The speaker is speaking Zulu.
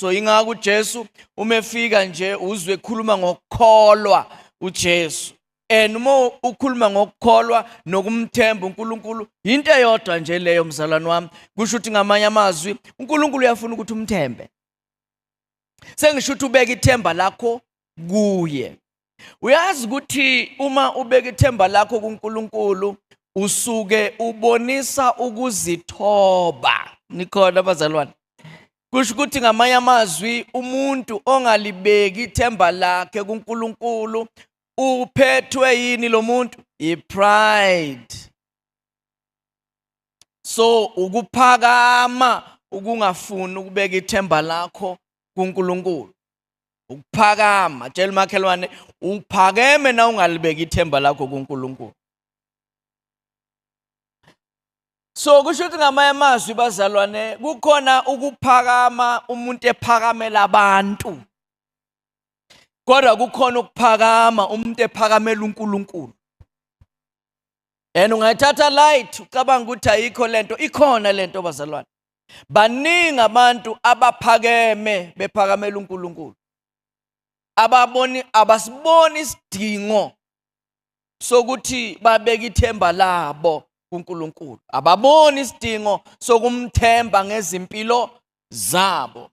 So ingakho uJesu umefika nje uzwe ekhuluma ngokukholwa uJesu. And uma ukhuluma ngokukholwa nokumthemba uNkulunkulu into eyodwa nje leyo mzalwane wami. Kusho ukuthi ngamanye amazwi uNkulunkulu uyafuna ukuthi umthembe. Sengisho ukuthi ubeka ithemba lakho kuye. Uyazi ukuthi uma ubeka ithemba lakho kuNkulunkulu usuke ubonisa ukuzithoba. Nikhona abazalwane. Kusho ukuthi ngamanye amazwi umuntu ongalibeki ithemba lakhe kuNkulunkulu uphethwe yini lo muntu? I-pride. So ukuphakama ukungafuni ukubeka ithemba lakho kuNkulunkulu. Ukuphakama, tshela umakhelwane uphakeme na ungalibeki ithemba lakho kuNkulunkulu. So kusho ukuthi ngamanye amazwi bazalwane kukhona ukuphakama umuntu ephakamela abantu. Kodwa kukhona ukuphakama umuntu ephakamela uNkulunkulu. And ungayithatha light ucabanga ukuthi ayikho lento, ikhona lento bazalwane. Baningi abantu abaphakeme bephakamela uNkulunkulu. Abasiboni isidingo sokuthi babeke ithemba labo kuNkulunkulu. Ababoni isidingo sokumthemba ngezimpilo zabo.